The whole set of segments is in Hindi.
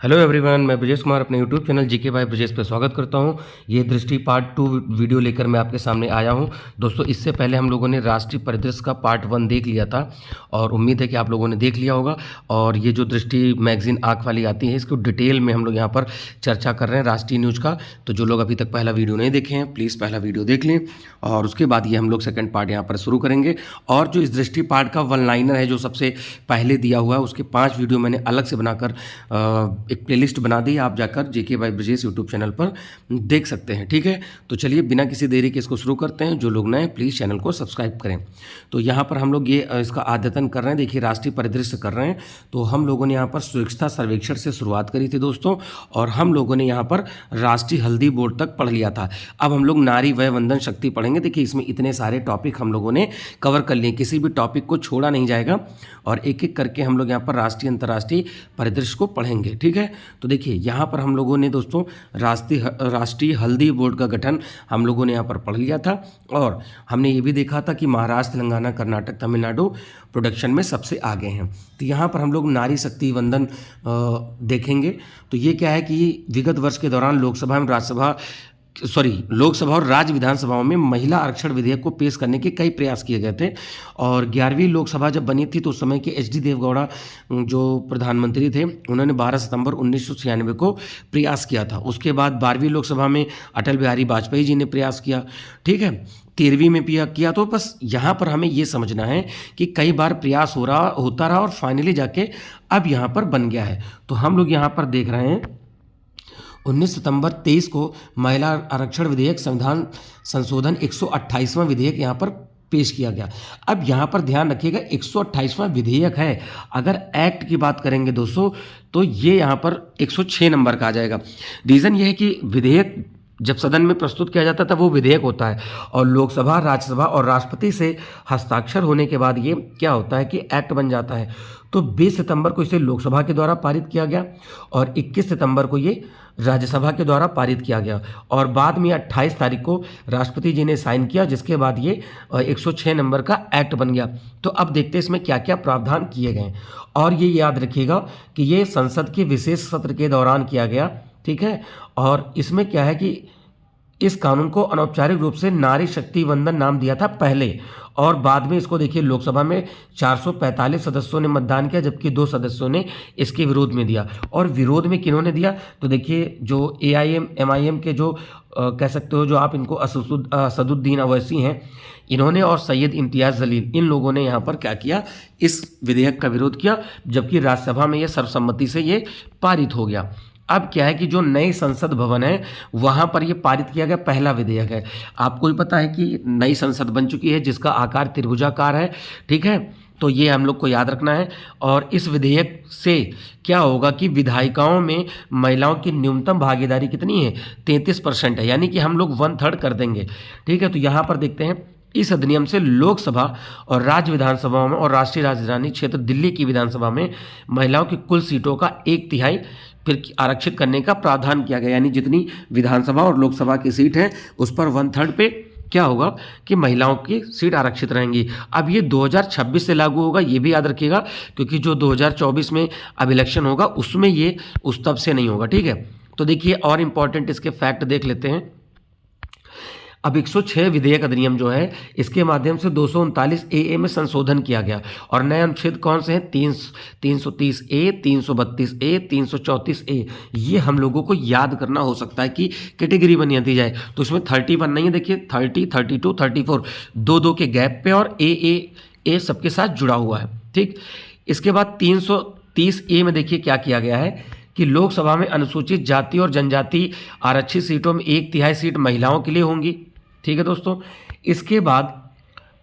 हेलो एवरीवन, मैं ब्रजेश कुमार अपने YouTube channel GK by Brajesh पे स्वागत करता हूं। ये दृष्टि पार्ट 2 वीडियो लेकर मैं आपके सामने आया हूं। दोस्तों, इससे पहले हम लोगों ने राष्ट्रीय परिदृश्य का पार्ट 1 देख लिया था और उम्मीद है कि आप लोगों ने देख लिया होगा। और ये जो दृष्टि मैगजीन आँख वाली आती है, इसको डिटेल में हम लोग यहाँ पर चर्चा कर रहे हैं राष्ट्रीय न्यूज़ का। तो जो लोग अभी तक पहला वीडियो नहीं देखे हैं, प्लीज़ पहला वीडियो देख लें और उसके बाद ये हम लोग सेकेंड पार्ट यहाँ पर शुरू करेंगे। और जो इस दृष्टि पार्ट का वन लाइनर है, जो सबसे पहले दिया हुआ है, उसके 5 वीडियो मैंने अलग से बनाकर एक प्लेलिस्ट बना दी, आप जाकर जेके बाय ब्रजेश यूट्यूब चैनल पर देख सकते हैं। ठीक है, तो चलिए बिना किसी देरी के इसको शुरू करते हैं। जो लोग नए प्लीज़ चैनल को सब्सक्राइब करें। तो यहाँ पर हम लोग ये इसका अद्यतन कर रहे हैं। देखिए, राष्ट्रीय परिदृश्य कर रहे हैं। तो हम लोगों ने यहाँ पर स्वच्छता सर्वेक्षण से शुरुआत करी थी दोस्तों, और हम लोगों ने यहाँ पर राष्ट्रीय हल्दी बोर्ड तक पढ़ लिया था। अब हम लोग नारी वय वंदन शक्ति पढ़ेंगे। देखिए, इसमें इतने सारे टॉपिक हम लोगों ने कवर कर लिए, किसी भी टॉपिक को छोड़ा नहीं जाएगा और एक एक करके हम लोग यहाँ पर राष्ट्रीय अंतर्राष्ट्रीय परिदृश्य को पढ़ेंगे। ठीक है, तो देखिए यहाँ पर हम लोगों ने दोस्तों राष्ट्रीय हल्दी बोर्ड का गठन हम लोगों ने यहाँ पर पढ़ लिया था। और हमने ये भी देखा था कि महाराष्ट्र, तेलंगाना, कर्नाटक, तमिलनाडु प्रोडक्शन में सबसे आगे हैं। तो यहाँ पर हम लोग नारी शक्ति वंदन देखेंगे। तो ये क्या है कि विगत वर्ष के दौरान लोकसभा और राज्य विधानसभाओं में महिला आरक्षण विधेयक को पेश करने के कई प्रयास किए गए थे। और 11वीं लोकसभा जब बनी थी तो उस समय के एच.डी. देवगौड़ा जो प्रधानमंत्री थे, उन्होंने 12 सितंबर 1996 को प्रयास किया था। उसके बाद 12वीं लोकसभा में अटल बिहारी वाजपेयी जी ने प्रयास किया। ठीक है, 13वीं में किया। तो बस यहाँ पर हमें ये समझना है कि कई बार प्रयास होता रहा और फाइनली जाके अब यहाँ पर बन गया है। तो हम लोग यहाँ पर देख रहे हैं 19 सितंबर 23 को महिला आरक्षण विधेयक संविधान संशोधन 128वां विधेयक यहाँ पर पेश किया गया। अब यहाँ पर ध्यान रखिएगा, 128वां विधेयक है। अगर एक्ट की बात करेंगे दोस्तों तो ये यहाँ पर 106 नंबर का आ जाएगा। रीज़न ये है कि विधेयक जब सदन में प्रस्तुत किया जाता था वो विधेयक होता है, और लोकसभा, राज्यसभा और राष्ट्रपति से हस्ताक्षर होने के बाद ये क्या होता है कि एक्ट बन जाता है। तो 20 सितंबर को इसे लोकसभा के द्वारा पारित किया गया और 21 सितंबर को ये राज्यसभा के द्वारा पारित किया गया, और बाद में 28 तारीख को राष्ट्रपति जी ने साइन किया, जिसके बाद ये 106 नंबर का एक्ट बन गया। तो अब देखते हैं इसमें क्या क्या प्रावधान किए गए। और ये याद रखिएगा कि ये संसद के विशेष सत्र के दौरान किया गया। ठीक है, और इसमें क्या है कि इस कानून को अनौपचारिक रूप से नारी शक्ति वंदन नाम दिया था पहले, और बाद में इसको देखिए लोकसभा में 445 सदस्यों ने मतदान किया, जबकि 2 सदस्यों ने इसके विरोध में दिया। और विरोध में किन्होंने दिया तो देखिए जो AIM MIM के जो कह सकते हो, जो आप इनको असदुद्दीन अवैसी हैं, इन्होंने, और सैयद इम्तियाज़ जलील, इन लोगों ने यहाँ पर क्या किया, इस विधेयक का विरोध किया, जबकि राज्यसभा में ये सर्वसम्मति से ये पारित हो गया। अब क्या है कि जो नई संसद भवन है वहाँ पर ये पारित किया गया पहला विधेयक है। आपको भी पता है कि नई संसद बन चुकी है जिसका आकार त्रिभुजाकार है। ठीक है, तो ये हम लोग को याद रखना है। और इस विधेयक से क्या होगा कि विधायिकाओं में महिलाओं की न्यूनतम भागीदारी कितनी है, 33% है, यानी कि हम लोग 1/3 कर देंगे। ठीक है, तो यहाँ पर देखते हैं, इस अधिनियम से लोकसभा और राज्य विधानसभाओं में और राष्ट्रीय राजधानी क्षेत्र दिल्ली की विधानसभा में महिलाओं की कुल सीटों का 1/3 फिर आरक्षित करने का प्रावधान किया गया। यानी जितनी विधानसभा और लोकसभा की सीट है उस पर 1/3 पे क्या होगा कि महिलाओं की सीट आरक्षित रहेंगी। अब ये 2026 से लागू होगा, ये भी याद रखिएगा, क्योंकि जो 2024 में अब इलेक्शन होगा उसमें ये उस तब से नहीं होगा। ठीक है, तो देखिए और इम्पॉर्टेंट इसके फैक्ट देख लेते हैं। अब 106 विधेयक अधिनियम जो है, इसके माध्यम से 239 AA में संशोधन किया गया, और नए अनुच्छेद कौन से हैं, 330A, 332A, 334A। ये हम लोगों को याद करना हो सकता है कि कैटेगरी बनी दी जाए, तो इसमें 31 नहीं है, देखिए 30, 32, 34, 2 के गैप पे, और A सबके साथ जुड़ा हुआ है। ठीक, इसके बाद 330A में देखिए क्या किया गया है कि लोकसभा में अनुसूचित जाति और जनजाति आरक्षित सीटों में 1/3 सीट महिलाओं के लिए होंगी। ठीक है दोस्तों, इसके बाद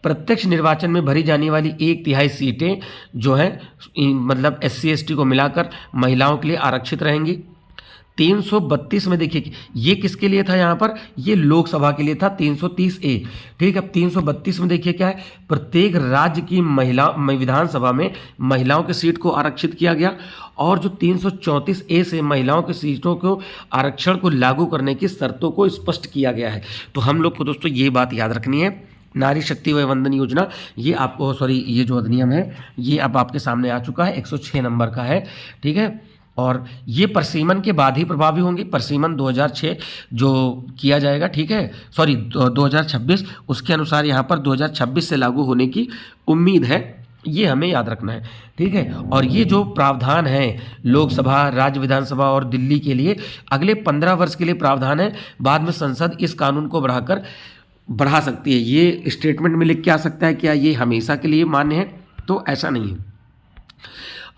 प्रत्यक्ष निर्वाचन में भरी जाने वाली 1/3 सीटें जो हैं मतलब SC ST को मिलाकर महिलाओं के लिए आरक्षित रहेंगी। 332 में देखिए ये किसके लिए था, यहाँ पर ये लोकसभा के लिए था, 330A। ठीक है, अब 332 में देखिए क्या है, प्रत्येक राज्य की विधानसभा में महिलाओं की सीट को आरक्षित किया गया, और जो 334A से महिलाओं की सीटों को आरक्षण को लागू करने की शर्तों को स्पष्ट किया गया है। तो हम लोग को दोस्तों ये बात याद रखनी है, नारी शक्ति वय वंदन योजना, ये आपको ये जो अधिनियम है ये अब आपके सामने आ चुका है, 106 नंबर का है। ठीक है, और ये परसीमन के बाद ही प्रभावी होंगे। परसीमन 2006 जो किया जाएगा, ठीक है, सॉरी 2026, उसके अनुसार यहाँ पर 2026 से लागू होने की उम्मीद है, ये हमें याद रखना है, ठीक है। और ये जो प्रावधान है लोकसभा, राज्य विधानसभा और दिल्ली के लिए अगले 15 वर्ष के लिए प्रावधान है। बाद में संसद इस कानून को बढ़ा सकती है। ये स्टेटमेंट में लिख के आ सकता है क्या ये हमेशा के लिए मान्य है, तो ऐसा नहीं है।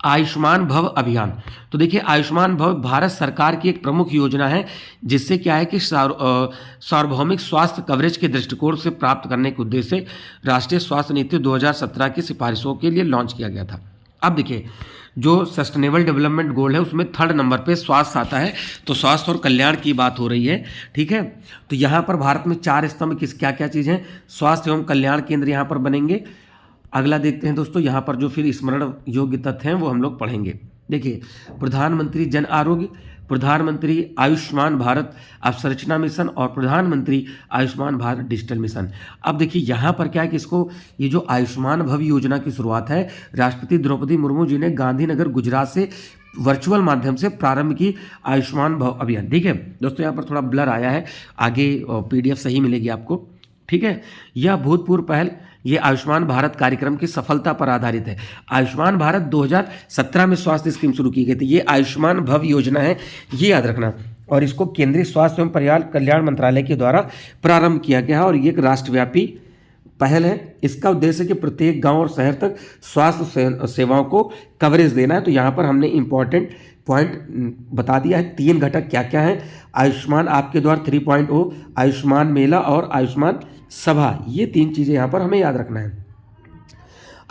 आयुष्मान भव अभियान, तो देखिए आयुष्मान भव भारत सरकार की एक प्रमुख योजना है, जिससे क्या है कि सार्वभौमिक स्वास्थ्य कवरेज के दृष्टिकोण से प्राप्त करने के उद्देश्य से राष्ट्रीय स्वास्थ्य नीति 2017 की सिफारिशों के लिए लॉन्च किया गया था। अब देखिए जो सस्टेनेबल डेवलपमेंट गोल है उसमें 3rd नंबर पे स्वास्थ्य आता है, तो स्वास्थ्य और कल्याण की बात हो रही है, ठीक है। तो यहाँ पर भारत में 4 स्तंभ क्या क्या चीज़ हैं, स्वास्थ्य एवं कल्याण केंद्र यहाँ पर बनेंगे। अगला देखते हैं दोस्तों, यहाँ पर जो फिर स्मरण योग्य तथ्य हैं वो हम लोग पढ़ेंगे। देखिए प्रधानमंत्री जन आरोग्य, प्रधानमंत्री आयुष्मान भारत अवसंरचना मिशन और प्रधानमंत्री आयुष्मान भारत डिजिटल मिशन। अब देखिए यहाँ पर क्या है कि इसको ये जो आयुष्मान भव योजना की शुरुआत है राष्ट्रपति द्रौपदी मुर्मू जी ने गांधीनगर गुजरात से वर्चुअल माध्यम से प्रारंभ की आयुष्मान भव अभियान, ठीक है दोस्तों। यहाँ पर थोड़ा ब्लर आया है, आगे PDF सही मिलेगी आपको, ठीक है। यह भूतपूर्व पहल ये आयुष्मान भारत कार्यक्रम की सफलता पर आधारित है। आयुष्मान भारत 2017 में स्वास्थ्य स्कीम शुरू की गई थी, ये आयुष्मान भव योजना है, ये याद रखना। और इसको केंद्रीय स्वास्थ्य एवं परिवार कल्याण मंत्रालय के द्वारा प्रारंभ किया गया है और ये एक राष्ट्रव्यापी पहल है। इसका उद्देश्य है कि प्रत्येक गांव और शहर तक स्वास्थ्य सेवाओं को कवरेज देना है। तो यहाँ पर हमने इंपॉर्टेंट पॉइंट बता दिया है, 3 घटक क्या क्या हैं, आयुष्मान आपके द्वार 3.0, आयुष्मान मेला और आयुष्मान सभा, ये 3 चीज़ें यहाँ पर हमें याद रखना है।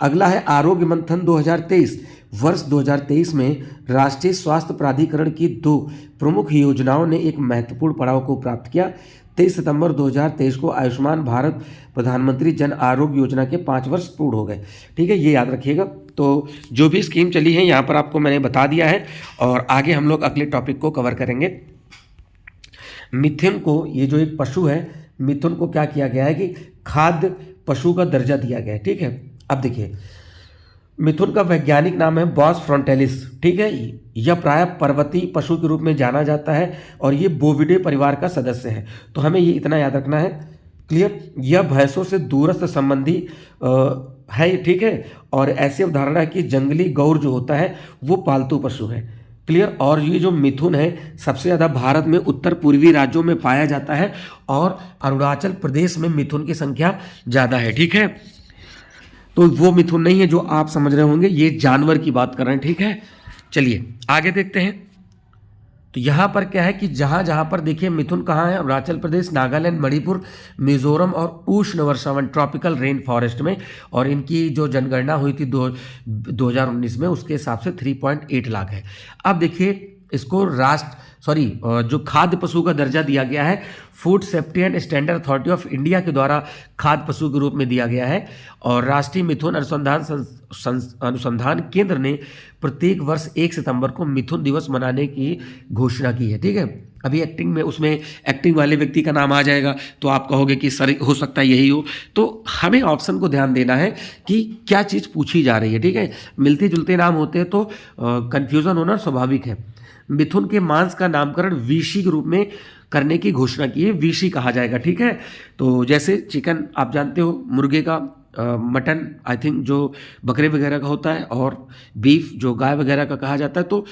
अगला है आरोग्य मंथन 2023। वर्ष 2023 में राष्ट्रीय स्वास्थ्य प्राधिकरण की 2 प्रमुख योजनाओं ने एक महत्वपूर्ण पड़ाव को प्राप्त किया। 23 सितंबर 2023 को आयुष्मान भारत प्रधानमंत्री जन आरोग्य योजना के 5 वर्ष पूर्ण हो गए, ठीक है, ये याद रखिएगा। तो जो भी स्कीम चली है यहाँ पर आपको मैंने बता दिया है और आगे हम लोग अगले टॉपिक को कवर करेंगे। मिथुन को, ये जो एक पशु है मिथुन को क्या किया गया है कि खाद्य पशु का दर्जा दिया गया है, ठीक है। अब देखिए मिथुन का वैज्ञानिक नाम है बॉस फ्रंटेलिस, ठीक है। यह प्रायः पर्वतीय पशु के रूप में जाना जाता है और ये बोविडे परिवार का सदस्य है। तो हमें ये इतना याद रखना है, क्लियर। यह भैंसों से दूरस्थ संबंधी है, ठीक है। और ऐसी अवधारणा है कि जंगली गौर जो होता है वो पालतू पशु है, क्लियर। और ये जो मिथुन है सबसे ज़्यादा भारत में उत्तर पूर्वी राज्यों में पाया जाता है और अरुणाचल प्रदेश में मिथुन की संख्या ज़्यादा है, ठीक है। तो वो मिथुन नहीं है जो आप समझ रहे होंगे, ये जानवर की बात कर रहे हैं, ठीक है। चलिए आगे देखते हैं। तो यहाँ पर क्या है कि जहाँ जहाँ पर देखिए मिथुन कहाँ है, अरुणाचल प्रदेश, नागालैंड, मणिपुर, मिजोरम और उष्ण वर्षावन ट्रॉपिकल रेन फॉरेस्ट में। और इनकी जो जनगणना हुई थी 2019 में, उसके हिसाब से 3.8 लाख है। अब देखिए इसको जो खाद्य पशु का दर्जा दिया गया है food safety and standard authority of India के द्वारा खाद्य पशु के रूप में दिया गया है। और राष्ट्रीय मिथुन अनुसंधान केंद्र ने प्रत्येक वर्ष 1 सितंबर को मिथुन दिवस मनाने की घोषणा की है, ठीक है। अभी एक्टिंग में उसमें एक्टिंग वाले व्यक्ति का नाम आ जाएगा तो आप कहोगे कि सर हो सकता है यही हो, तो हमें ऑप्शन को ध्यान देना है कि क्या चीज़ पूछी जा रही है, ठीक है। मिलते जुलते नाम होते हैं तो कन्फ्यूज़न होना स्वाभाविक है। मिथुन के मांस का नामकरण विशी के रूप में करने की घोषणा की है, विशी कहा जाएगा, ठीक है। तो जैसे चिकन आप जानते हो, मुर्गे का, मटन आई थिंक जो बकरे वगैरह का होता है, और बीफ जो गाय वगैरह का कहा जाता है, तो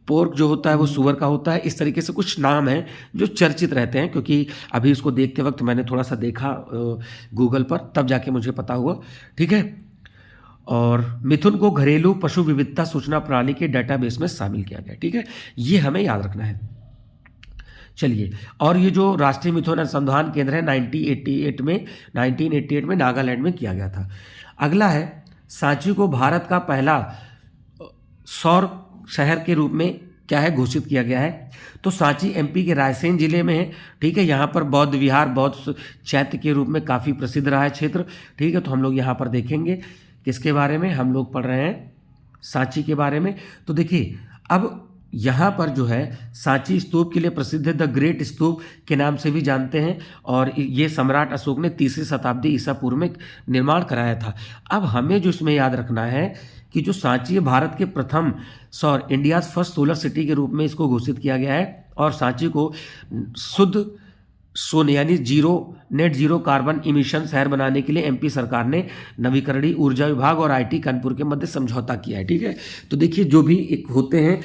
पोर्क जो होता है वो सुअर का होता है। इस तरीके से कुछ नाम हैं जो चर्चित रहते हैं, क्योंकि अभी इसको देखते वक्त मैंने थोड़ा सा देखा गूगल पर, तब जाके मुझे पता हुआ, ठीक है। और मिथुन को घरेलू पशु विविधता सूचना प्रणाली के डाटाबेस में शामिल किया गया, ठीक है, ये हमें याद रखना है। चलिए, और ये जो राष्ट्रीय मिथुन अनुसंधान केंद्र है 1988 में नागालैंड में किया गया था। अगला है सांची को भारत का पहला सौर शहर के रूप में क्या है घोषित किया गया है। तो सांची MP के रायसेन जिले में है, ठीक है। यहाँ पर बौद्ध विहार, बौद्ध चैत्य के रूप में काफ़ी प्रसिद्ध रहा है क्षेत्र, ठीक है। तो हम लोग यहाँ पर देखेंगे किसके बारे में, हम लोग पढ़ रहे हैं सांची के बारे में। तो देखिए अब यहाँ पर जो है सांची स्तूप के लिए प्रसिद्ध है, द ग्रेट स्तूप के नाम से भी जानते हैं, और ये सम्राट अशोक ने 3वीं शताब्दी ईसा पूर्व में निर्माण कराया था। अब हमें जो इसमें याद रखना है कि जो सांची है भारत के प्रथम सौर इंडियाज फर्स्ट सोलर सिटी के रूप में इसको घोषित किया गया है, और सांची को शुद्ध शून्य यानी नेट जीरो कार्बन इमिशन शहर बनाने के लिए एमपी सरकार ने नवीकरणीय ऊर्जा विभाग और आईटी कानपुर के मध्य समझौता किया है। ठीक है, तो देखिए जो भी एक होते हैं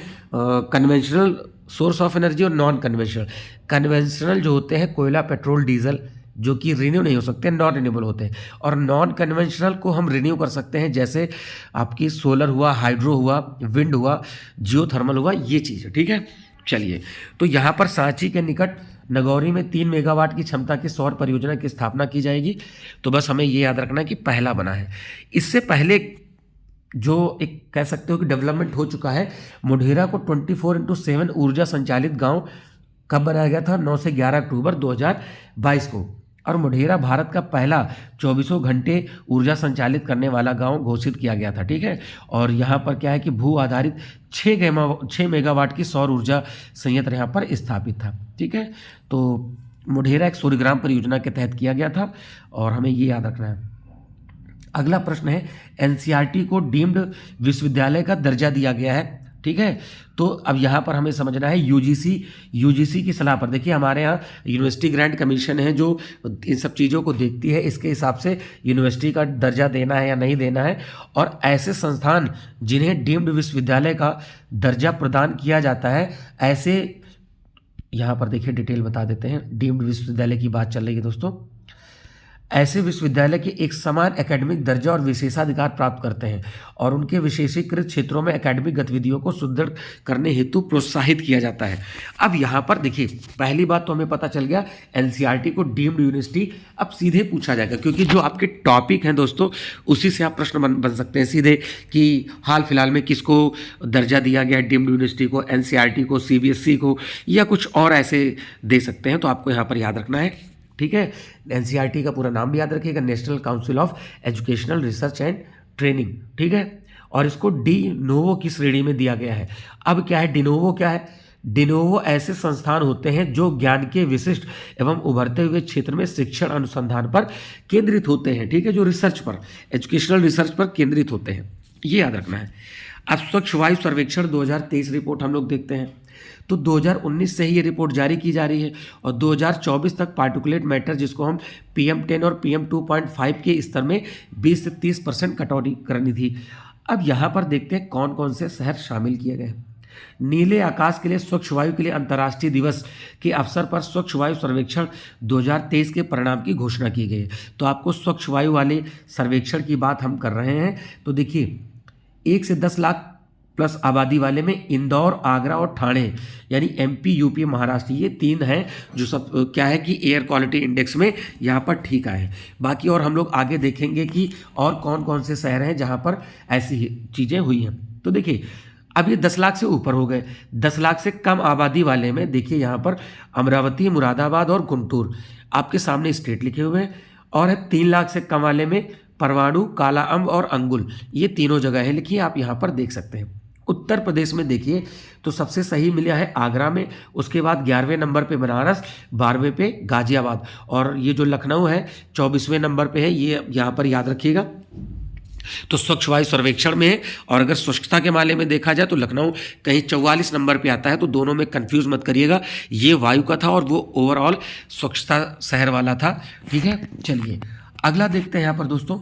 कन्वेंशनल सोर्स ऑफ एनर्जी और नॉन कन्वेंशनल जो होते हैं कोयला, पेट्रोल, डीजल, जो कि रिन्यू नहीं हो सकते, नॉन रिन्यूएबल होते हैं, और नॉन कन्वेंशनल को हम रिन्यू कर सकते हैं, जैसे आपकी सोलर हुआ, हाइड्रो हुआ, विंड हुआ, जियोथर्मल हुआ, ये चीज़ है। ठीक है, चलिए, तो यहाँ पर सांची के निकट नगौरी में 3 मेगावाट की क्षमता की सौर परियोजना की स्थापना की जाएगी। तो बस हमें ये याद रखना है कि पहला बना है। इससे पहले जो एक कह सकते हो कि डेवलपमेंट हो चुका है, मोढेरा को 24/7 ऊर्जा संचालित गांव कब बनाया गया था? 9 से 11 अक्टूबर 2022 को। और मोढेरा भारत का पहला 24 घंटे ऊर्जा संचालित करने वाला गांव घोषित किया गया था। ठीक है, और यहाँ पर क्या है कि भू आधारित 6 मेगावाट की सौर ऊर्जा संयंत्र यहाँ पर स्थापित था। ठीक है, तो मोढेरा एक सूर्यग्राम परियोजना के तहत किया गया था, और हमें ये याद रखना है। अगला प्रश्न है, एनसीईआरटी को डीम्ड विश्वविद्यालय का दर्जा दिया गया है। ठीक है, तो अब यहाँ पर हमें समझना है यूजीसी की सलाह पर। देखिए हमारे यहाँ यूनिवर्सिटी ग्रांट कमीशन है जो इन सब चीज़ों को देखती है, इसके हिसाब से यूनिवर्सिटी का दर्जा देना है या नहीं देना है। और ऐसे संस्थान जिन्हें डीम्ड विश्वविद्यालय का दर्जा प्रदान किया जाता है, ऐसे यहाँ पर देखिए डिटेल बता देते हैं। डीम्ड विश्वविद्यालय की बात चल रही है दोस्तों। ऐसे विश्वविद्यालय के एक समान एकेडमिक दर्जा और विशेषाधिकार प्राप्त करते हैं, और उनके विशेषीकृत क्षेत्रों में एकेडमिक गतिविधियों को सुदृढ़ करने हेतु प्रोत्साहित किया जाता है। अब यहाँ पर देखिए पहली बात तो हमें पता चल गया, एनसीईआरटी को डीम्ड यूनिवर्सिटी। अब सीधे पूछा जाएगा, क्योंकि जो आपके टॉपिक हैं दोस्तों उसी से आप प्रश्न बन सकते हैं सीधे कि हाल फिलहाल में किसको दर्जा दिया गया डीम्ड यूनिवर्सिटी को, एनसीईआरटी को, सीबीएसई को, या कुछ और ऐसे दे सकते हैं। तो आपको यहाँ पर याद रखना है। ठीक है, एनसीईआरटी का पूरा नाम भी याद रखिएगा, national council of educational research and training. ठीक है, और इसको डी नोवो की श्रेणी में दिया गया है। अब क्या है डिनोवो? क्या है डिनोवो? ऐसे संस्थान होते हैं जो ज्ञान के विशिष्ट एवं उभरते हुए क्षेत्र में शिक्षण अनुसंधान पर केंद्रित होते हैं। ठीक है, जो रिसर्च पर, एजुकेशनल रिसर्च पर केंद्रित होते हैं, ये याद रखना है। अब स्वच्छ वायु सर्वेक्षण 2023 रिपोर्ट हम लोग देखते हैं, तो 2019 से ही ये रिपोर्ट जारी की जा रही है, और 2024 तक पार्टिकुलेट मैटर, जिसको हम PM10 और PM2.5 के स्तर में 20 से 30% कटौती करनी थी। अब यहाँ पर देखते हैं कौन कौन से शहर शामिल किए गए। नीले आकाश के लिए स्वच्छ वायु के लिए अंतर्राष्ट्रीय दिवस के अवसर पर स्वच्छ वायु सर्वेक्षण 2023 के परिणाम की घोषणा की गई है। तो आपको स्वच्छ वायु वाले सर्वेक्षण की बात हम कर रहे हैं, तो देखिए 1 से 10 लाख प्लस आबादी वाले में इंदौर, आगरा और ठाणे यानी MP, UP, महाराष्ट्र, ये 3 हैं जो सब क्या है कि एयर क्वालिटी इंडेक्स में यहाँ पर ठीक आए हैं। बाकी और हम लोग आगे देखेंगे कि और कौन कौन से शहर हैं जहाँ पर ऐसी चीज़ें हुई हैं। तो देखिए अब ये 10 लाख से ऊपर हो गए। 10 लाख से कम आबादी वाले में देखिए यहाँ पर अमरावती, मुरादाबाद और गुंटूर आपके सामने स्टेट लिखे हुए हैं, और है 3 लाख से कम वाले में परवाणु, कालाअंब और अंगुल, ये तीनों जगह है लिखिए, आप यहाँ पर देख सकते हैं। उत्तर प्रदेश में देखिए तो सबसे सही मिला है आगरा में, उसके बाद 11वें नंबर पे बनारस, 12वें पे गाजियाबाद, और ये जो लखनऊ है 24वें नंबर पे है, ये यहाँ पर याद रखिएगा। तो स्वच्छ वायु सर्वेक्षण में है, और अगर स्वच्छता के मामले में देखा जाए तो लखनऊ कहीं 44 नंबर पे आता है, तो दोनों में कंफ्यूज मत करिएगा, ये वायु का था और वो ओवरऑल स्वच्छता शहर वाला था। ठीक है, चलिए अगला देखते हैं यहाँ पर दोस्तों,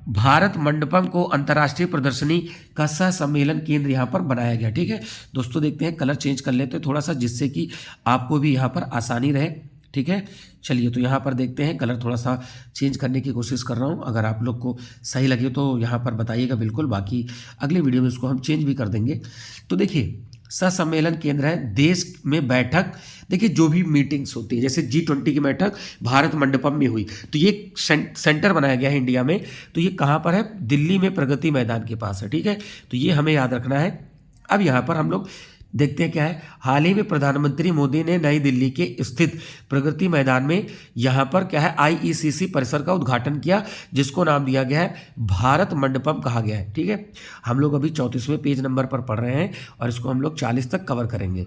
भारत मंडपम को अंतर्राष्ट्रीय प्रदर्शनी का सह सम्मेलन केंद्र यहाँ पर बनाया गया। ठीक है दोस्तों, देखते हैं कलर चेंज कर लेते हैं थोड़ा सा, जिससे कि आपको भी यहाँ पर आसानी रहे। ठीक है, चलिए तो यहाँ पर देखते हैं, कलर थोड़ा सा चेंज करने की कोशिश कर रहा हूँ, अगर आप लोग को सही लगे तो यहाँ पर बताइएगा बिल्कुल, बाकी अगले वीडियो में इसको हम चेंज भी कर देंगे। तो देखिए सह सम्मेलन केंद्र है, देश में बैठक, देखिए जो भी मीटिंग्स होती है, जैसे G20 की बैठक भारत मंडपम में हुई, तो ये सेंटर बनाया गया है इंडिया में, तो ये कहाँ पर है? दिल्ली में प्रगति मैदान के पास है। ठीक है, तो ये हमें याद रखना है। अब यहाँ पर हम लोग देखते हैं क्या है। हाल ही में प्रधानमंत्री मोदी ने नई दिल्ली के स्थित प्रगति मैदान में यहाँ पर क्या है आईईसीसी परिसर का उद्घाटन किया, जिसको नाम दिया गया है भारत मंडपम कहा गया है। ठीक है, हम लोग अभी 34वें पेज नंबर पर पढ़ रहे हैं और इसको हम लोग 40 तक कवर करेंगे।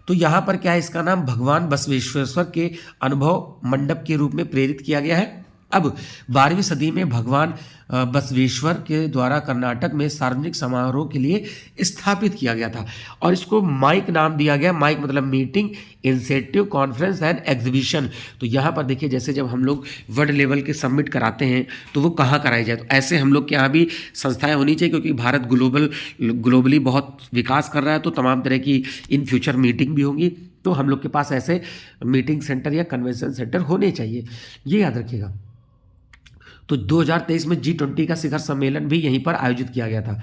तो यहाँ पर क्या है, इसका नाम भगवान बसवेश्वर के अनुभव मंडप के रूप में प्रेरित किया गया है। अब 12वीं सदी में भगवान बसवेश्वर के द्वारा कर्नाटक में सार्वजनिक समारोह के लिए स्थापित किया गया था और इसको माइक नाम दिया गया। माइक मतलब meeting, incentive, conference and exhibition. तो यहाँ पर देखिए, जैसे जब हम लोग वर्ल्ड लेवल के सबमिट कराते हैं तो वो कहाँ कराई जाए, तो ऐसे हम लोग के यहाँ भी संस्थाएं होनी चाहिए, क्योंकि भारत ग्लोबली बहुत विकास कर रहा है, तो तमाम तरह की इन फ्यूचर मीटिंग भी होंगी। तो हम लोग के पास ऐसे मीटिंग सेंटर या कन्वेंशन सेंटर होने चाहिए, ये याद रखिएगा। तो 2023 में G20 का शिखर सम्मेलन भी यहीं पर आयोजित किया गया था।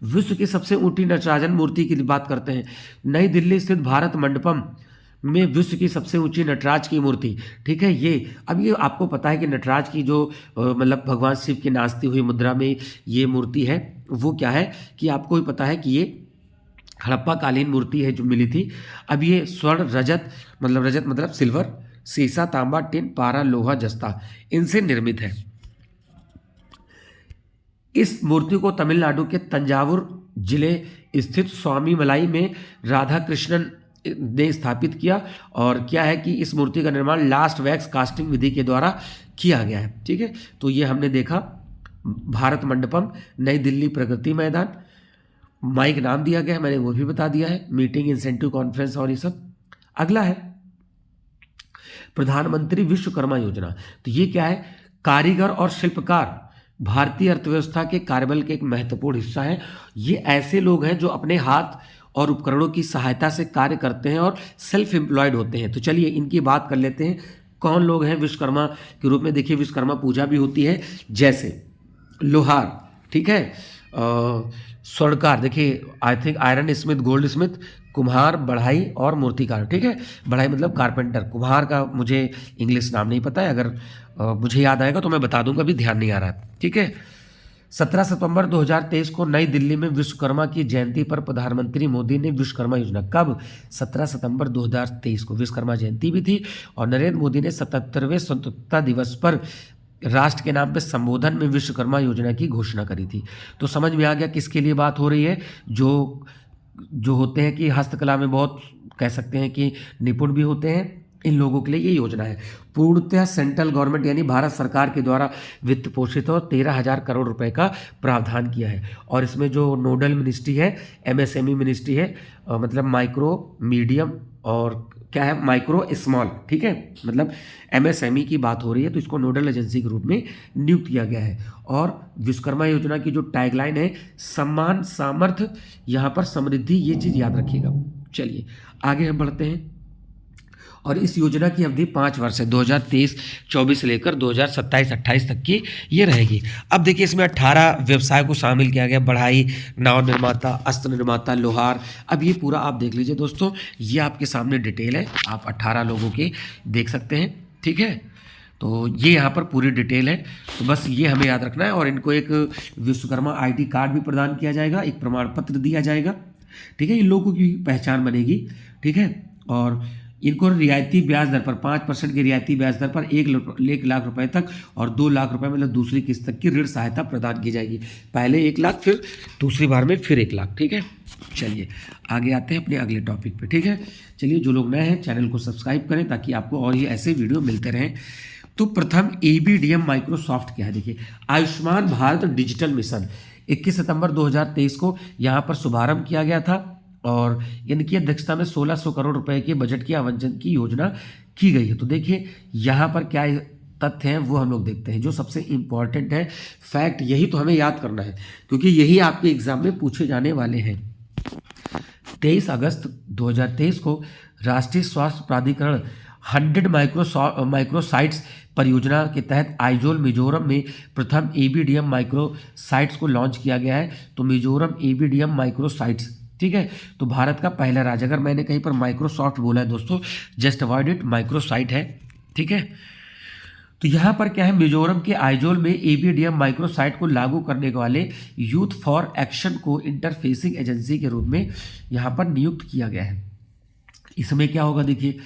विश्व की सबसे ऊंची नटराजन मूर्ति की बात करते हैं। नई दिल्ली स्थित भारत मंडपम में विश्व की सबसे ऊंची नटराज की मूर्ति, ठीक है। ये आपको पता है कि नटराज की जो मतलब भगवान शिव की नाचती हुई मुद्रा में ये मूर्ति है, वो क्या है कि आपको भी पता है कि ये हड़प्पा कालीन मूर्ति है जो मिली थी। अब ये स्वर्ण, रजत मतलब सिल्वर, सीसा, तांबा, टिन, पारा, लोहा, जस्ता इनसे निर्मित है। इस मूर्ति को तमिलनाडु के तंजावुर जिले स्थित स्वामी मलाई में राधा कृष्णन ने स्थापित किया। और क्या है कि इस मूर्ति का निर्माण लास्ट वैक्स कास्टिंग विधि के द्वारा किया गया है। ठीक है, तो ये हमने देखा भारत मंडपम, नई दिल्ली प्रगति मैदान, माइक नाम दिया गया है, मैंने वो भी बता दिया है, मीटिंग, इंसेंटिव, कॉन्फ्रेंस और ये सब। अगला है प्रधानमंत्री विश्वकर्मा योजना। तो ये क्या है, कारीगर और शिल्पकार भारतीय अर्थव्यवस्था के कार्यबल के एक महत्वपूर्ण हिस्सा है। ये ऐसे लोग हैं जो अपने हाथ और उपकरणों की सहायता से कार्य करते हैं और सेल्फ एम्प्लॉयड होते हैं। तो चलिए इनकी बात कर लेते हैं, कौन लोग हैं विश्वकर्मा के रूप में। देखिए, विश्वकर्मा पूजा भी होती है, जैसे लोहार, ठीक है, स्वर्णकार, देखिए I think iron Smith, gold Smith, कुम्हार, बढ़ाई और मूर्तिकार। ठीक है, बढ़ाई मतलब कारपेंटर, कुम्हार का मुझे इंग्लिश नाम नहीं पता है, अगर मुझे याद आएगा तो मैं बता दूंगा, अभी ध्यान नहीं आ रहा है। ठीक है, 17 सितंबर 2023 को नई दिल्ली में विश्वकर्मा की जयंती पर प्रधानमंत्री मोदी ने विश्वकर्मा योजना, कब, 17 सितंबर 2023 को विश्वकर्मा जयंती भी थी, और नरेंद्र मोदी ने 77वें स्वतंत्रता दिवस पर राष्ट्र के नाम पे संबोधन में विश्वकर्मा योजना की घोषणा करी थी। तो समझ में आ गया किसके लिए बात हो रही है। जो होते हैं कि हस्तकला में बहुत कह सकते हैं कि निपुण भी होते हैं, इन लोगों के लिए ये योजना है। पूर्णतः सेंट्रल गवर्नमेंट यानी भारत सरकार के द्वारा वित्त पोषित और 13,000 करोड़ रुपए का प्रावधान किया है। और इसमें जो नोडल मिनिस्ट्री है, MSME मिनिस्ट्री है, मतलब माइक्रो, मीडियम और क्या है, माइक्रो स्मॉल, ठीक है, मतलब MSME की बात हो रही है, तो इसको नोडल एजेंसी के रूप में नियुक्त किया गया है। और विश्वकर्मा योजना की जो टैगलाइन है, सम्मान, सामर्थ्य, यहाँ पर समृद्धि, ये चीज़ याद रखिएगा। चलिए आगे हम बढ़ते हैं। और इस योजना की अवधि 5 वर्ष है, 2023-24 से लेकर 2027-28 तक की ये रहेगी। अब देखिए, इसमें 18 व्यवसाय को शामिल किया गया, बढ़ाई, नाव निर्माता, अस्त्र निर्माता, लोहार। अब ये पूरा आप देख लीजिए दोस्तों, ये आपके सामने डिटेल है, आप 18 लोगों के देख सकते हैं। ठीक है, तो ये यहाँ पर पूरी डिटेल है, तो बस ये हमें याद रखना है। और इनको एक विश्वकर्मा ID कार्ड भी प्रदान किया जाएगा, एक प्रमाण पत्र दिया जाएगा। ठीक है, इन लोगों की पहचान बनेगी। ठीक है, और इनको रियायती ब्याज दर पर 5% की रियायती ब्याज दर पर 1 लाख रुपए तक और 2 लाख रुपए मतलब दूसरी किस्त तक की ऋण सहायता प्रदान की जाएगी। पहले 1 लाख, फिर दूसरी बार में फिर 1 लाख। ठीक है, चलिए आगे आते हैं अपने अगले टॉपिक पे। ठीक है, चलिए जो लोग नए हैं चैनल को सब्सक्राइब करें ताकि आपको और ये ऐसे वीडियो मिलते रहें। तो प्रथम ABDM माइक्रोसॉफ्ट क्या है, देखिए, आयुष्मान भारत डिजिटल मिशन 21 सितंबर 2023 को यहाँ पर शुभारंभ किया गया था और इनकी अध्यक्षता में 1600 करोड़ रुपए के बजट की आवंटन की योजना की गई है। तो देखिए यहाँ पर क्या तथ्य हैं वो हम लोग देखते हैं, जो सबसे इम्पॉर्टेंट है फैक्ट, यही तो हमें याद करना है क्योंकि यही आपके एग्जाम में पूछे जाने वाले हैं। 23 अगस्त 2023 को राष्ट्रीय स्वास्थ्य प्राधिकरण 100 माइक्रोसाइट्स परियोजना के तहत आइजोल मिजोरम में प्रथम ABDM माइक्रोसाइट्स को लॉन्च किया गया है। तो मिजोरम ABDM माइक्रोसाइट्स, ठीक है, तो भारत का पहला राज्य, अगर मैंने कहीं पर माइक्रोसॉफ्ट बोला है दोस्तों, जस्ट अवॉइड इट, माइक्रोसाइट है। ठीक है, तो यहाँ पर क्या है, मिजोरम के आइजोल में एबीडीएम माइक्रोसाइट को लागू करने वाले यूथ फॉर एक्शन को इंटरफेसिंग एजेंसी के रूप में यहाँ पर नियुक्त किया गया है। इसमें क्या होगा देखिए,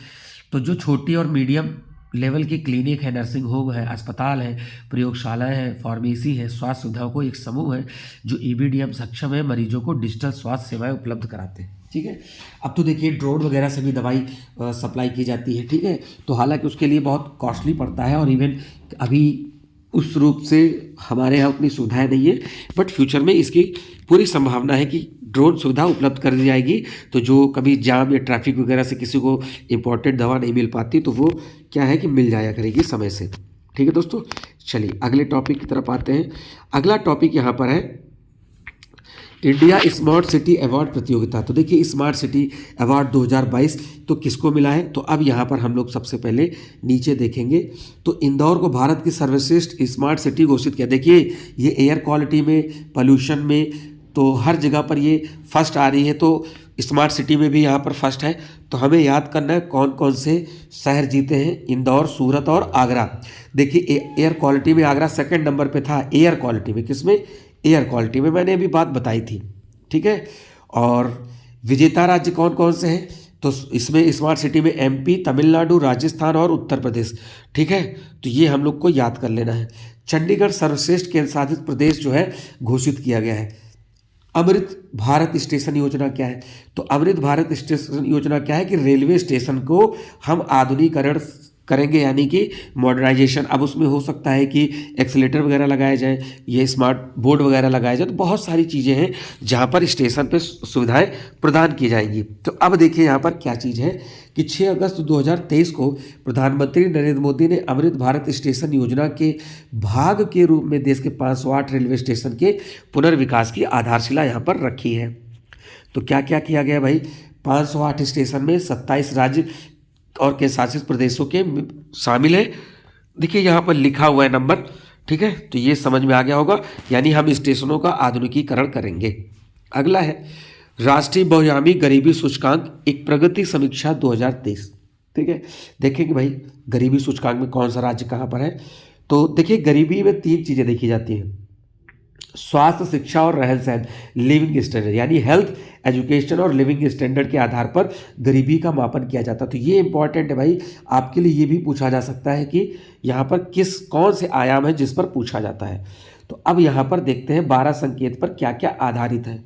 तो जो छोटी और मीडियम लेवल की क्लिनिक है, नर्सिंग होम है, अस्पताल है, प्रयोगशालाएं हैं, फार्मेसी है, स्वास्थ्य सुविधाओं को एक समूह है जो ईबीडीएम सक्षम है मरीजों को डिजिटल स्वास्थ्य सेवाएं उपलब्ध कराते हैं। ठीक है, अब तो देखिए ड्रोन वगैरह से भी दवाई सप्लाई की जाती है। ठीक है, तो हालांकि उसके लिए बहुत कॉस्टली पड़ता है और इवन अभी उस रूप से हमारे यहाँ उतनी सुविधाएं नहीं है, बट फ्यूचर में इसकी पूरी संभावना है कि ड्रोन सुविधा उपलब्ध कर दी जाएगी। तो जो कभी जाम या ट्रैफिक वगैरह से किसी को इम्पोर्टेंट दवा नहीं मिल पाती तो वो क्या है कि मिल जाया करेगी समय से। ठीक है दोस्तों, चलिए अगले टॉपिक की तरफ आते हैं। अगला टॉपिक यहाँ पर है इंडिया स्मार्ट सिटी अवार्ड प्रतियोगिता। तो देखिए स्मार्ट सिटी अवार्ड 2022 तो किसको मिला है, तो अब यहाँ पर हम लोग सबसे पहले नीचे देखेंगे तो इंदौर को भारत की सर्वश्रेष्ठ स्मार्ट सिटी घोषित किया। देखिए ये एयर क्वालिटी में, पोल्यूशन में, तो हर जगह पर ये फर्स्ट आ रही है, तो स्मार्ट सिटी में भी यहाँ पर फर्स्ट है। तो हमें याद करना है कौन कौन से शहर जीते हैं, इंदौर, सूरत और आगरा। देखिए एयर क्वालिटी में आगरा सेकंड नंबर पे था, एयर क्वालिटी में, किसमें, एयर क्वालिटी में, मैंने अभी बात बताई थी। ठीक है, और विजेता राज्य कौन कौन से हैं, तो इसमें स्मार्ट सिटी में एमपी, तमिलनाडु, राजस्थान और उत्तर प्रदेश। ठीक है, तो ये हम लोग को याद कर लेना है। चंडीगढ़ सर्वश्रेष्ठ केंद्र शासित प्रदेश जो है घोषित किया गया है। अमृत भारत स्टेशन योजना क्या है, तो अमृत भारत स्टेशन योजना क्या है कि रेलवे स्टेशन को हम आधुनिकीकरण करेंगे, यानी कि मॉडर्नाइजेशन। अब उसमें हो सकता है कि एक्सीलेटर वगैरह लगाए जाए, ये स्मार्ट बोर्ड वगैरह लगाए जाए, तो बहुत सारी चीज़ें हैं जहाँ पर स्टेशन पे सुविधाएं प्रदान की जाएंगी। तो अब देखिए यहाँ पर क्या चीज़ है कि 6 अगस्त 2023 को प्रधानमंत्री नरेंद्र मोदी ने अमृत भारत स्टेशन योजना के भाग के रूप में देश के 508 रेलवे स्टेशन के पुनर्विकास की आधारशिला यहाँ पर रखी है। तो क्या क्या किया गया भाई, 508 स्टेशन में 27 राज्य और केंद्र शासित प्रदेशों के शामिल है। देखिए यहाँ पर लिखा हुआ है नंबर। ठीक है, तो ये समझ में आ गया होगा, यानी हम स्टेशनों का आधुनिकीकरण करेंगे। अगला है राष्ट्रीय बहुआयामी गरीबी सूचकांक एक प्रगति समीक्षा 2023। ठीक है, देखेंगे भाई गरीबी सूचकांक में कौन सा राज्य कहाँ पर है। तो देखिए गरीबी में 3 चीज़ें देखी जाती हैं, स्वास्थ्य, शिक्षा और रहन सहन, लिविंग स्टैंडर्ड, यानी हेल्थ, एजुकेशन और लिविंग स्टैंडर्ड के आधार पर गरीबी का मापन किया जाता है। तो ये इंपॉर्टेंट है भाई, आपके लिए ये भी पूछा जा सकता है कि यहाँ पर कौन से आयाम है जिस पर पूछा जाता है। तो अब यहाँ पर देखते हैं 12 संकेत पर क्या क्या आधारित है।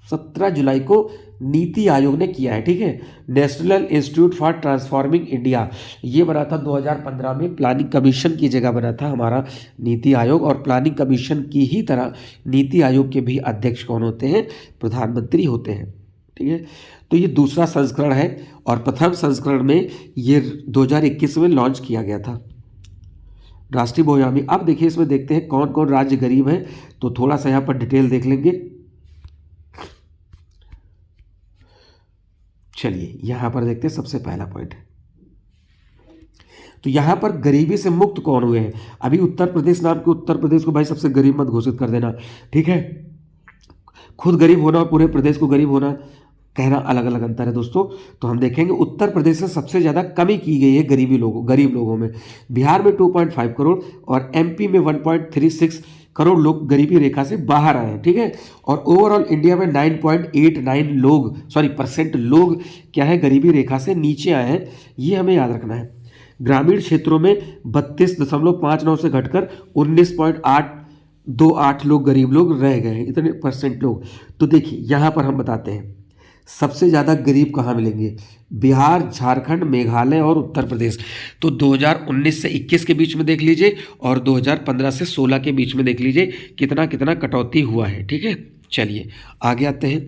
17 जुलाई को नीति आयोग ने किया है। ठीक है, national institute for transforming India, ये बना था 2015 में, प्लानिंग कमीशन की जगह बना था हमारा नीति आयोग। और प्लानिंग कमीशन की ही तरह नीति आयोग के भी अध्यक्ष कौन होते हैं, प्रधानमंत्री होते हैं। ठीक है, तो ये दूसरा संस्करण है और प्रथम संस्करण में ये 2021 में लॉन्च किया गया था राष्ट्रीय बहुआयामी। अब देखिए इसमें देखते हैं कौन कौन राज्य गरीब है, तो थोड़ा सा यहाँ पर डिटेल देख लेंगे। चलिए यहाँ पर देखते हैं, सबसे पहला पॉइंट है तो यहाँ पर गरीबी से मुक्त कौन हुए हैं। अभी उत्तर प्रदेश नाम के उत्तर प्रदेश को भाई सबसे गरीब मत घोषित कर देना। ठीक है, खुद गरीब होना और पूरे प्रदेश को गरीब होना, कहना अलग अलग अंतर है दोस्तों। तो हम देखेंगे उत्तर प्रदेश से सबसे ज़्यादा कमी की गई है गरीब लोगों में। बिहार में 2.5 करोड़ और एमपी में 1.36 करोड़ लोग गरीबी रेखा से बाहर आए हैं। ठीक है, और ओवरऑल इंडिया में 9.89 परसेंट लोग क्या है गरीबी रेखा से नीचे आए हैं, ये हमें याद रखना है। ग्रामीण क्षेत्रों में 32.59 से घटकर 19.828 लोग गरीब लोग रह गए हैं, इतने परसेंट लोग। तो देखिए यहाँ पर हम बताते हैं सबसे ज़्यादा गरीब कहाँ मिलेंगे, बिहार, झारखंड, मेघालय और उत्तर प्रदेश। तो 2019 से 21 के बीच में देख लीजिए और 2015 से 16 के बीच में देख लीजिए कितना कितना कटौती हुआ है। ठीक है, चलिए आगे आते हैं।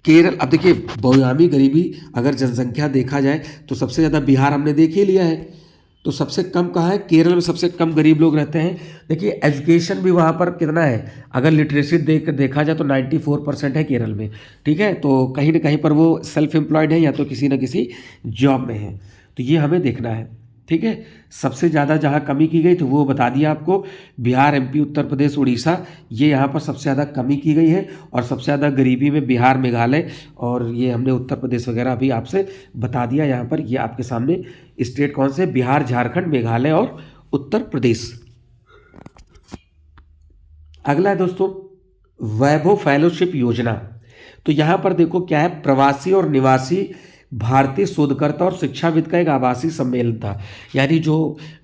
केरल, अब देखिए बहुआयामी गरीबी अगर जनसंख्या देखा जाए तो सबसे ज़्यादा बिहार हमने देख ही लिया है, तो सबसे कम कहाँ है, केरल में सबसे कम गरीब लोग रहते हैं। देखिए एजुकेशन भी वहाँ पर कितना है, अगर लिटरेसी देखा जाए तो 94% है केरल में। ठीक है, तो कहीं ना कहीं पर वो सेल्फ एम्प्लॉयड है या तो किसी न किसी जॉब में है, तो ये हमें देखना है। ठीक है। सबसे ज़्यादा जहाँ कमी की गई तो वो बता दिया आपको, बिहार, एमपी, उत्तर प्रदेश, उड़ीसा, ये यहाँ पर सबसे ज़्यादा कमी की गई है। और सबसे ज़्यादा गरीबी में बिहार, मेघालय और ये हमने उत्तर प्रदेश वगैरह अभी आपसे बता दिया। यहाँ पर ये आपके सामने स्टेट कौन से, बिहार, झारखंड, मेघालय और उत्तर प्रदेश। अगला है दोस्तों वैभव फेलोशिप योजना। तो यहाँ पर देखो क्या है, प्रवासी और निवासी भारतीय शोधकर्ता और शिक्षाविद का एक आभासी सम्मेलन था। यानी जो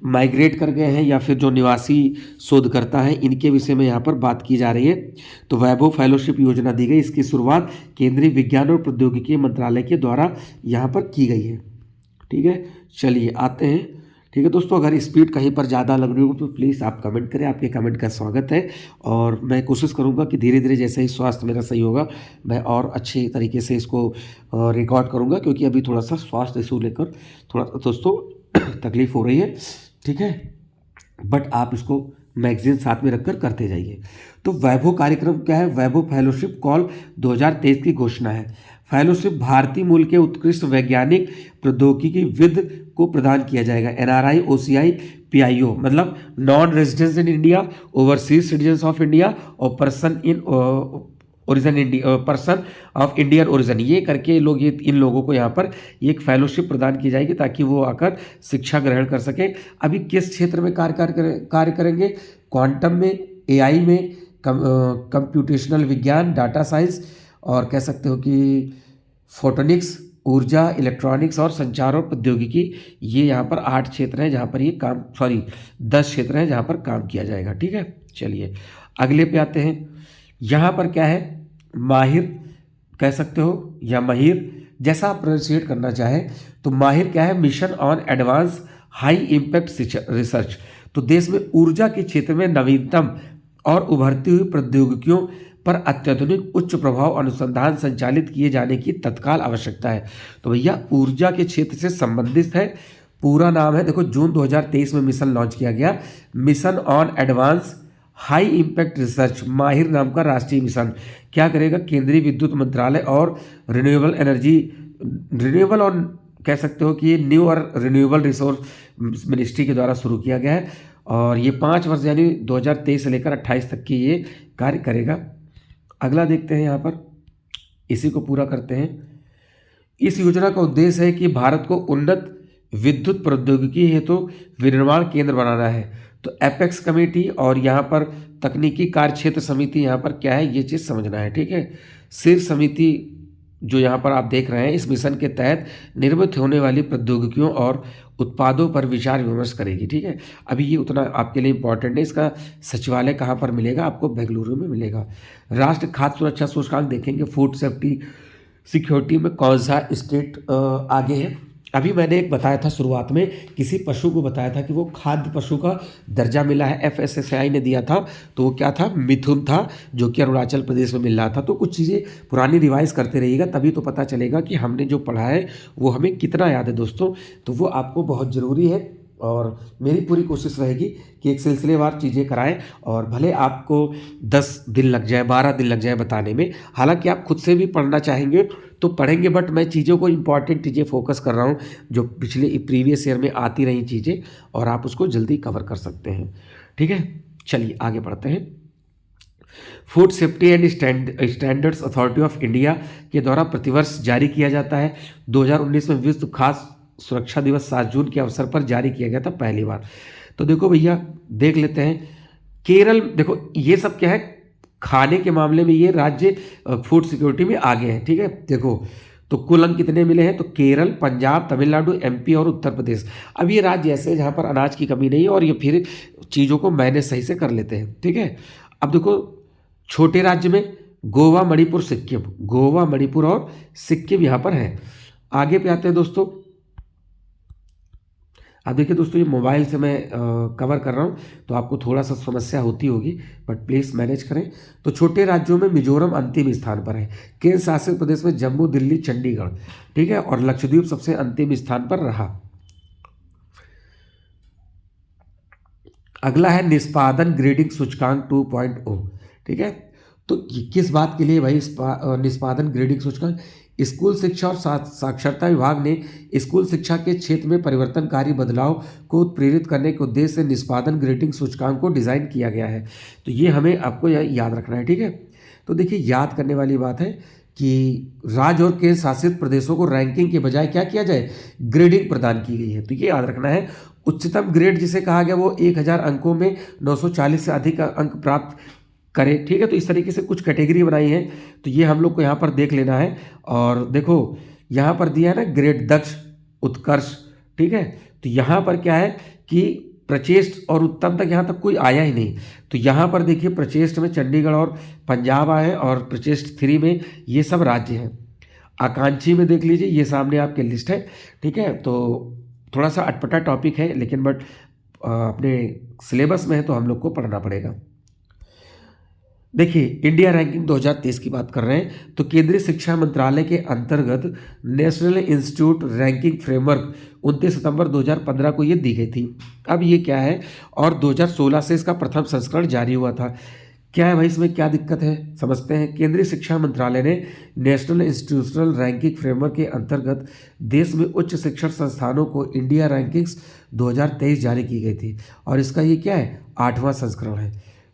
माइग्रेट कर गए हैं या फिर जो निवासी शोधकर्ता हैं, इनके विषय में यहाँ पर बात की जा रही है। तो वैभव फेलोशिप योजना दी गई, इसकी शुरुआत केंद्रीय विज्ञान और प्रौद्योगिकी मंत्रालय के द्वारा यहाँ पर की गई है। ठीक है, चलिए आते हैं। ठीक है दोस्तों, अगर स्पीड कहीं पर ज़्यादा लग रही हो तो प्लीज़ आप कमेंट करें, आपके कमेंट का स्वागत है। और मैं कोशिश करूंगा कि धीरे धीरे जैसे ही स्वास्थ्य मेरा सही होगा मैं और अच्छे तरीके से इसको रिकॉर्ड करूंगा, क्योंकि अभी थोड़ा सा स्वास्थ्य इशू लेकर थोड़ा दोस्तों तकलीफ़ हो रही है। ठीक है, बट आप इसको मैगजीन साथ में रखकर करते जाइए। तो वैभव कार्यक्रम क्या है, वैभव फेलोशिप कॉल 2023 की घोषणा है। फेलोशिप भारतीय मूल के उत्कृष्ट वैज्ञानिक प्रौद्योगिकीविद को प्रदान किया जाएगा। एनआरआई, ओसीआई, पीआईओ मतलब non residence in India, overseas citizens of India और person in origin India, person of Indian origin, ये करके लोग, ये इन लोगों को यहाँ पर एक फेलोशिप प्रदान की जाएगी ताकि वो आकर शिक्षा ग्रहण कर सकें। अभी किस क्षेत्र में कार्य करेंगे, क्वांटम में, एआई में, कंप्यूटेशनल विज्ञान, डाटा साइंस और कह सकते हो कि फोटोनिक्स, ऊर्जा, इलेक्ट्रॉनिक्स और संचार और प्रौद्योगिकी। ये यहाँ पर 8 क्षेत्र हैं जहाँ पर ये काम, 10 क्षेत्र हैं जहाँ पर काम किया जाएगा। ठीक है, चलिए अगले पे आते हैं। यहाँ पर क्या है, माहिर कह सकते हो या महिर, जैसा आप प्रोनाउंसिएट करना चाहें। तो माहिर क्या है, mission on advance high impact research. तो देश में ऊर्जा के क्षेत्र में नवीनतम और उभरती हुई प्रौद्योगिकियों पर अत्याधुनिक उच्च प्रभाव अनुसंधान संचालित किए जाने की तत्काल आवश्यकता है। तो भैया ऊर्जा के क्षेत्र से संबंधित है। पूरा नाम है, देखो जून 2023 में मिशन लॉन्च किया गया, mission on advance high impact research, माहिर नाम का राष्ट्रीय मिशन। क्या करेगा, केंद्रीय विद्युत मंत्रालय और रिन्यूएबल एनर्जी, रिन्यूएबल और कह सकते हो कि ये न्यू और रिन्यूएबल रिसोर्स मिनिस्ट्री के द्वारा शुरू किया गया है। और ये 5 वर्ष यानी 2023 से लेकर 28 तक की ये कार्य करेगा। अगला देखते हैं, यहाँ पर इसी को पूरा करते हैं। इस योजना का उद्देश्य है कि भारत को उन्नत विद्युत प्रौद्योगिकी हेतु विनिर्माण केंद्र बनाना है। तो एपेक्स कमेटी और यहाँ पर तकनीकी कार्य क्षेत्र समिति, यहाँ पर क्या है ये चीज़ समझना है। ठीक है, शीर्ष समिति जो यहाँ पर आप देख रहे हैं, इस मिशन के तहत निर्मित होने वाली प्रौद्योगिकियों और उत्पादों पर विचार विमर्श करेगी। ठीक है, अभी ये उतना आपके लिए इंपॉर्टेंट है। इसका सचिवालय कहाँ पर मिलेगा, आपको बेंगलुरु में मिलेगा। राष्ट्र खाद्य सुरक्षा सूचकांक देखेंगे, फूड सेफ्टी सिक्योरिटी में कौन सा स्टेट आगे है। अभी मैंने एक बताया था शुरुआत में, किसी पशु को बताया था कि वो खाद्य पशु का दर्जा मिला है, FSSAI ने दिया था। तो वो क्या था, मिथुन था, जो कि अरुणाचल प्रदेश में मिल रहा था। तो कुछ चीज़ें पुरानी रिवाइज करते रहिएगा, तभी तो पता चलेगा कि हमने जो पढ़ा है वो हमें कितना याद है दोस्तों। तो वो आपको बहुत ज़रूरी है और मेरी पूरी कोशिश रहेगी कि एक सिलसिलेवार चीज़ें कराएं। और भले आपको 10 दिन लग जाए, 12 दिन लग जाए बताने में, हालांकि आप खुद से भी पढ़ना चाहेंगे तो पढ़ेंगे, बट मैं चीज़ों को, इंपॉर्टेंट चीज़ें फोकस कर रहा हूँ जो पिछले प्रीवियस ईयर में आती रही चीज़ें, और आप उसको जल्दी कवर कर सकते हैं। ठीक है, चलिए आगे बढ़ते हैं। Food safety and standards authority of India के द्वारा प्रतिवर्ष जारी किया जाता है। 2019 में विश्व खाद्य सुरक्षा दिवस 7 जून के अवसर पर जारी किया गया था पहली बार। तो देखो भैया, देख लेते हैं केरल। देखो ये सब क्या है, खाने के मामले में ये राज्य फूड सिक्योरिटी में आगे हैं। ठीक है, देखो तो कुल अंक कितने मिले हैं, तो केरल, पंजाब, तमिलनाडु, MP और उत्तर प्रदेश। अब ये राज्य ऐसे हैं जहाँ पर अनाज की कमी नहीं है और ये फिर चीज़ों को मैनेज सही से कर लेते हैं। ठीक है, अब देखो छोटे राज्य में गोवा, मणिपुर, सिक्किम, गोवा, मणिपुर और सिक्किम यहाँ पर है। आगे पे आते हैं दोस्तों। अब देखिए दोस्तों, ये मोबाइल से मैं कवर कर रहा हूँ तो आपको थोड़ा सा समस्या होती होगी, बट प्लीज़ मैनेज करें। तो छोटे राज्यों में मिजोरम अंतिम स्थान पर है, केंद्र शासित प्रदेश में जम्मू, दिल्ली, चंडीगढ़, ठीक है, और लक्षद्वीप सबसे अंतिम स्थान पर रहा। अगला है निष्पादन ग्रेडिंग सूचकांक 2.0। ठीक है, तो किस बात के लिए भाई निष्पादन ग्रेडिंग सूचकांक, स्कूल शिक्षा और साक्षरता विभाग ने स्कूल शिक्षा के क्षेत्र में परिवर्तनकारी बदलाव को उत्प्रेरित करने के उद्देश्य से निष्पादन ग्रेडिंग सूचकांक को डिज़ाइन किया गया है। तो ये हमें आपको याद रखना है, ठीक है। तो देखिए, याद करने वाली बात है कि राज्य और केंद्र शासित प्रदेशों को रैंकिंग के बजाय क्या किया जाए, ग्रेडिंग प्रदान की गई है। तो ये याद रखना है। उच्चतम ग्रेड जिसे कहा गया वो 1000 अंकों में 940 से अधिक अंक प्राप्त करे, ठीक है। तो इस तरीके से कुछ कैटेगरी बनाई है, तो ये हम लोग को यहाँ पर देख लेना है। और देखो यहाँ पर दिया है ना ग्रेड दक्ष, उत्कर्ष, ठीक है। तो यहाँ पर क्या है कि प्रचेष्ट और उत्तम तक यहाँ तक कोई आया ही नहीं। तो यहाँ पर देखिए प्रचेष्ट में चंडीगढ़ और पंजाब आए हैं, और प्रचेष्ट 3 में ये सब राज्य हैं। आकांक्षी में देख लीजिए, ये सामने आपके लिस्ट है, ठीक है। तो थोड़ा सा अटपटा टॉपिक है, लेकिन बट अपने सिलेबस में है तो हम लोग को पढ़ना पड़ेगा। देखिए, इंडिया रैंकिंग 2023 की बात कर रहे हैं, तो केंद्रीय शिक्षा मंत्रालय के अंतर्गत नेशनल इंस्टीट्यूट रैंकिंग फ्रेमवर्क 29 सितंबर 2015 को ये दी गई थी। अब ये क्या है, और 2016 से इसका प्रथम संस्करण जारी हुआ था। क्या है भाई, इसमें क्या दिक्कत है, समझते हैं। केंद्रीय शिक्षा मंत्रालय ने नेशनल इंस्टीट्यूशनल रैंकिंग फ्रेमवर्क के अंतर्गत देश में उच्च शिक्षण संस्थानों को इंडिया रैंकिंग्स 2023 जारी की गई थी, और इसका ये क्या है, 8वां संस्करण है।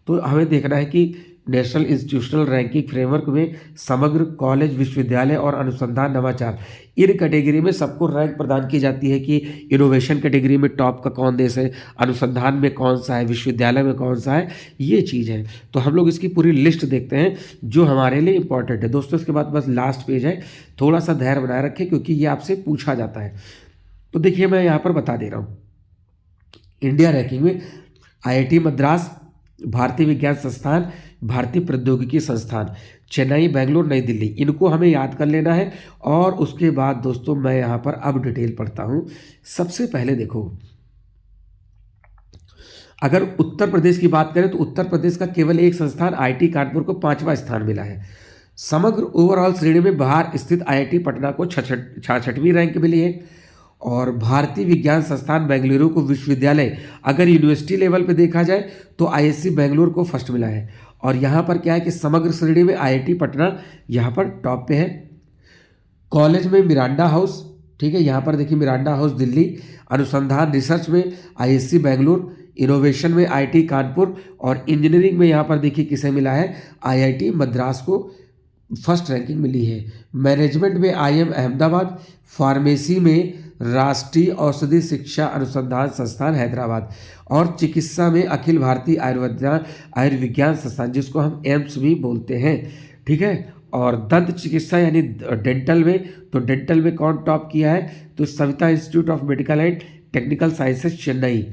तो हमें देखना है कि नेशनल इंस्टीट्यूशनल रैंकिंग फ्रेमवर्क में समग्र कॉलेज, विश्वविद्यालय और अनुसंधान नवाचार, इन कैटेगरी में सबको रैंक प्रदान की जाती है कि इनोवेशन कैटेगरी में टॉप का कौन देश है, अनुसंधान में कौन सा है, विश्वविद्यालय में कौन सा है, ये चीज़ है। तो हम लोग इसकी पूरी लिस्ट देखते हैं जो हमारे लिए इंपॉर्टेंट है दोस्तों। इसके बाद बस लास्ट पेज है, थोड़ा सा धैर्य बनाए रखें क्योंकि ये आपसे पूछा जाता है। तो देखिए, मैं यहाँ पर बता दे रहा हूँ। इंडिया रैंकिंग में IIT मद्रास, भारतीय विज्ञान संस्थान, भारतीय प्रौद्योगिकी संस्थान, चेन्नई, बेंगलुरु, नई दिल्ली, इनको हमें याद कर लेना है। और उसके बाद दोस्तों मैं यहाँ पर अब डिटेल पढ़ता हूँ। सबसे पहले देखो, अगर उत्तर प्रदेश की बात करें तो उत्तर प्रदेश का केवल एक संस्थान IIT कानपुर को 5वां स्थान मिला है। समग्र ओवरऑल श्रेणी में बाहर स्थित IIT पटना को 66वीं रैंक मिली है, और भारतीय विज्ञान संस्थान बेंगलुरु को विश्वविद्यालय, अगर यूनिवर्सिटी लेवल पे देखा जाए तो ISC बेंगलुरु को फर्स्ट मिला है। और यहाँ पर क्या है कि समग्र श्रेणी में IIT पटना यहाँ पर टॉप पे है। कॉलेज में मिरांडा हाउस, ठीक है, यहाँ पर देखिए मिरांडा हाउस दिल्ली, अनुसंधान रिसर्च में ISC बेंगलुरु, इनोवेशन में IIT कानपुर, और इंजीनियरिंग में यहाँ पर देखिए किसे मिला है, IIT मद्रास को फर्स्ट रैंकिंग मिली है। मैनेजमेंट में IIM अहमदाबाद, फार्मेसी में राष्ट्रीय औषधि शिक्षा अनुसंधान संस्थान हैदराबाद, और चिकित्सा में अखिल भारतीय आयुर्विज्ञान संस्थान, जिसको हम एम्स भी बोलते हैं, ठीक है। और दंत चिकित्सा यानी डेंटल में, तो डेंटल में कौन टॉप किया है, तो Savita institute of medical and technical sciences Chennai.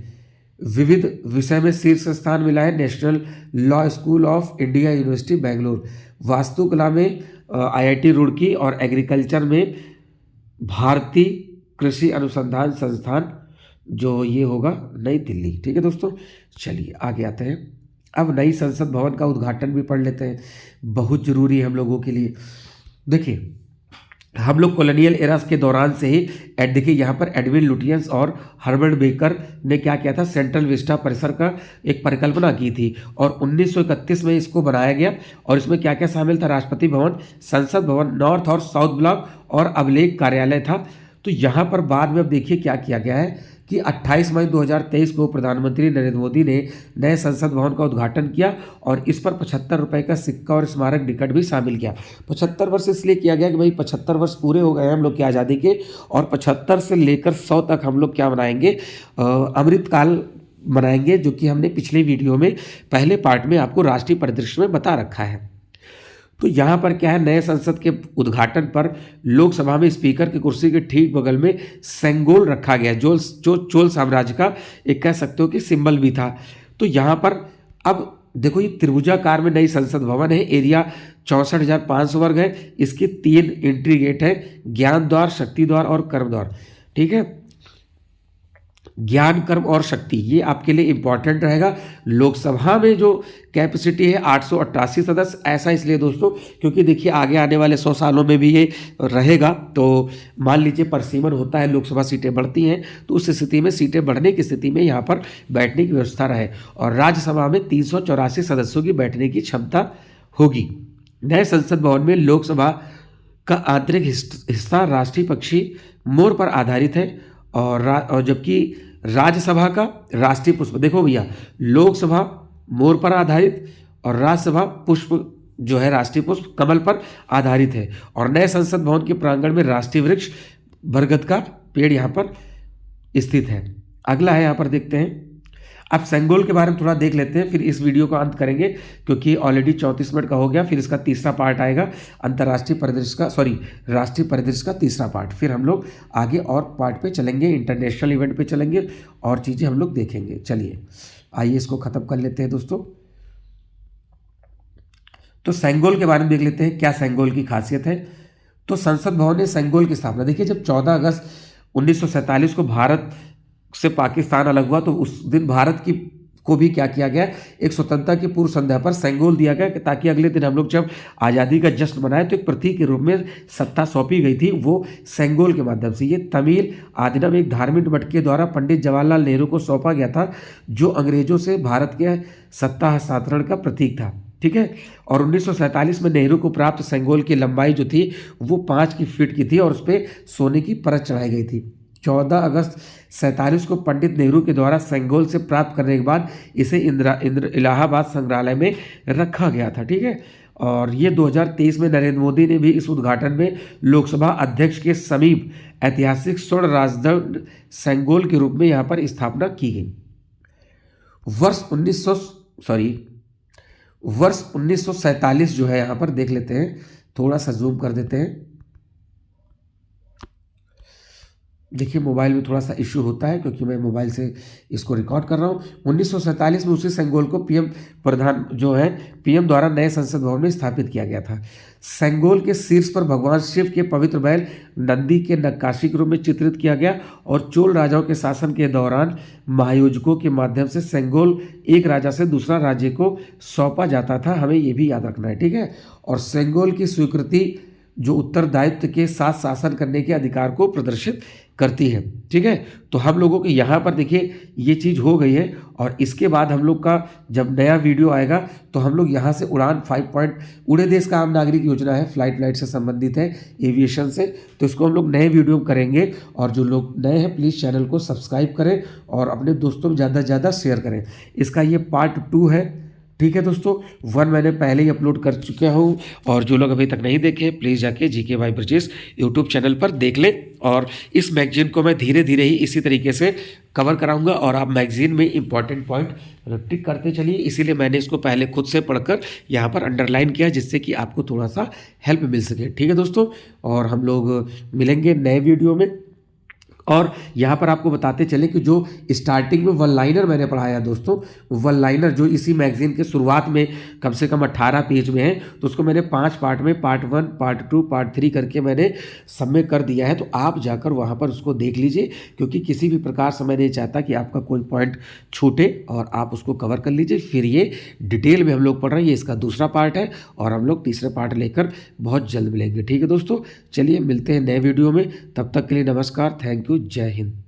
विविध विषय में शीर्ष स्थान मिला है national law school of India university Bengaluru. वास्तुकला में IIT रुड़की, और एग्रीकल्चर में भारतीय कृषि अनुसंधान संस्थान, जो ये होगा नई दिल्ली, ठीक है दोस्तों। चलिए आगे आते हैं। अब नई संसद भवन का उद्घाटन भी पढ़ लेते हैं, बहुत जरूरी है हम लोगों के लिए। देखिए, हम लोग कॉलोनियल एरास के दौरान से ही देखिए यहाँ पर एडविन लुटियंस और हर्बर्ट बेकर ने क्या किया था, सेंट्रल विस्टा परिसर का एक परिकल्पना की थी, और 1931 में इसको बनाया गया। और इसमें क्या क्या शामिल था, राष्ट्रपति भवन, संसद भवन, नॉर्थ और साउथ ब्लॉक, और अभिलेख कार्यालय था। तो यहाँ पर बाद में अब देखिए क्या किया गया है कि 28 मई 2023 को प्रधानमंत्री नरेंद्र मोदी ने नए संसद भवन का उद्घाटन किया, और इस पर 75 रुपये का सिक्का और स्मारक टिकट भी शामिल किया। 75 वर्ष इसलिए किया गया कि भाई 75 वर्ष पूरे हो गए हैं हम लोग की आज़ादी के, और 75 से लेकर 100 तक हम लोग क्या मनाएंगे, अमृतकाल मनाएंगे, जो कि हमने पिछले वीडियो में पहले पार्ट में आपको राष्ट्रीय परिदृश्य में बता रखा है। तो यहाँ पर क्या है, नए संसद के उद्घाटन पर लोकसभा में स्पीकर की कुर्सी के ठीक बगल में सेंगोल रखा गया, जो चोल साम्राज्य का एक कह सकते हो कि सिंबल भी था। तो यहाँ पर अब देखो, ये त्रिभुजाकार में नई संसद भवन है, एरिया 64,500 वर्ग है, इसके 3 एंट्री गेट है, ज्ञान द्वार, शक्ति द्वार और कर्म द्वार, ठीक है। ज्ञान, कर्म और शक्ति, ये आपके लिए इंपॉर्टेंट रहेगा। लोकसभा में जो कैपेसिटी है 888 सदस्य, ऐसा इसलिए दोस्तों क्योंकि देखिए आगे आने वाले 100 सालों में भी ये रहेगा। तो मान लीजिए परिसीमन होता है, लोकसभा सीटें बढ़ती हैं, तो उस स्थिति में सीटें बढ़ने की स्थिति में यहाँ पर बैठने की व्यवस्था रहे। और राज्यसभा में 384 सदस्यों की बैठने की क्षमता होगी। नए संसद भवन में लोकसभा का आंतरिक हिस्सा राष्ट्रीय पक्षी मोर पर आधारित है, और जबकि राज्यसभा का राष्ट्रीय पुष्प, देखो भैया, लोकसभा मोर पर आधारित और राज्यसभा पुष्प जो है राष्ट्रीय पुष्प कमल पर आधारित है। और नए संसद भवन के प्रांगण में राष्ट्रीय वृक्ष बरगद का पेड़ यहाँ पर स्थित है। अगला है, यहाँ पर देखते हैं, अब सेंगोल के बारे में थोड़ा देख लेते हैं, फिर इस वीडियो का अंत करेंगे क्योंकि ऑलरेडी 34 मिनट का हो गया। फिर इसका तीसरा पार्ट आएगा, अंतर्राष्ट्रीय परिदृश्य का, राष्ट्रीय परिदृश्य का तीसरा पार्ट। फिर हम लोग आगे और पार्ट पे चलेंगे, इंटरनेशनल इवेंट पे चलेंगे और चीज़ें हम लोग देखेंगे। चलिए आइए इसको ख़त्म कर लेते हैं दोस्तों। तो सेंगोल के बारे में देख लेते हैं, क्या सेंगोल की खासियत है। तो संसद भवन ने सेंगोल की स्थापना, देखिए जब 14 अगस्त 1947 को भारत से पाकिस्तान अलग हुआ तो उस दिन भारत की को भी क्या किया गया, एक स्वतंत्रता की पूर्व संध्या पर सेंगोल दिया गया ताकि अगले दिन हम लोग जब आज़ादी का जश्न मनाए तो एक प्रतीक के रूप में सत्ता सौंपी गई थी, वो सेंगोल के माध्यम से। ये तमिल आदिनम एक धार्मिक मटके द्वारा पंडित जवाहरलाल नेहरू को सौंपा गया था, जो अंग्रेजों से भारत के सत्ता हस्तांतरण का प्रतीक था, ठीक है। और 1947 में नेहरू को प्राप्त सेंगोल की लंबाई जो थी वो 5 फीट की थी और उस पर सोने की परत चढ़ाई गई थी। 14 अगस्त 47 को पंडित नेहरू के द्वारा सेंगोल से प्राप्त करने के बाद इसे इलाहाबाद संग्रहालय में रखा गया था, ठीक है। और ये 2023 में नरेंद्र मोदी ने भी इस उद्घाटन में लोकसभा अध्यक्ष के समीप ऐतिहासिक स्वर्ण राजदंड सेंगोल के रूप में यहाँ पर स्थापना की गई। वर्ष 1947 जो है यहाँ पर देख लेते हैं, थोड़ा सा जूम कर देते हैं। देखिए मोबाइल में थोड़ा सा इश्यू होता है क्योंकि मैं मोबाइल से इसको रिकॉर्ड कर रहा हूँ। 1947 में उसी सेंगोल को पीएम द्वारा नए संसद भवन में स्थापित किया गया था। सेंगोल के शीर्ष पर भगवान शिव के पवित्र बैल नंदी के नक्काशी के रूप में चित्रित किया गया और चोल राजाओं के शासन के दौरान महायोजकों के माध्यम से सेंगोल एक राजा से दूसरा राज्य को सौंपा जाता था, हमें ये भी याद रखना है, ठीक है। और सेंगोल की स्वीकृति जो उत्तरदायित्व के साथ शासन करने के अधिकार को प्रदर्शित करती है, ठीक है। तो हम लोगों के यहाँ पर देखिए ये चीज़ हो गई है और इसके बाद हम लोग का जब नया वीडियो आएगा तो हम लोग यहाँ से उड़ान 5 उड़े देश का आम नागरिक योजना है, फ्लाइट से संबंधित है, एविएशन से, तो इसको हम लोग नए वीडियो में करेंगे। और जो लोग नए हैं प्लीज़ चैनल को सब्सक्राइब करें और अपने दोस्तों में ज़्यादा से ज़्यादा शेयर करें। इसका ये पार्ट 2 है, ठीक है दोस्तों। 1 मैंने पहले ही अपलोड कर चुका हूँ और जो लोग अभी तक नहीं देखे प्लीज़ जाके GK by Brajesh YouTube channel पर देख लें। और इस मैगजीन को मैं धीरे धीरे ही इसी तरीके से कवर कराऊंगा और आप मैगजीन में इंपॉर्टेंट पॉइंट टिक करते चलिए, इसीलिए मैंने इसको पहले खुद से पढ़कर यहाँ पर अंडरलाइन किया जिससे कि आपको थोड़ा सा हेल्प मिल सके, ठीक है दोस्तों। और हम लोग मिलेंगे नए वीडियो में। और यहाँ पर आपको बताते चले कि जो स्टार्टिंग में वन लाइनर मैंने पढ़ाया दोस्तों, वन लाइनर जो इसी मैगजीन के शुरुआत में कम से कम 18 पेज में है, तो उसको मैंने 5 पार्ट में पार्ट 1, पार्ट 2, पार्ट 3 करके मैंने सब में कर दिया है। तो आप जाकर वहाँ पर उसको देख लीजिए क्योंकि किसी भी प्रकार से मैं नहीं चाहता कि आपका कोई पॉइंट छूटे और आप उसको कवर कर लीजिए। फिर ये डिटेल में हम लोग पढ़ रहे हैं, ये इसका दूसरा पार्ट है और हम लोग तीसरे पार्ट लेकर बहुत जल्द मिलेंगे, ठीक है दोस्तों। चलिए मिलते हैं नए वीडियो में, तब तक के लिए नमस्कार, थैंक यू, जय हिंद।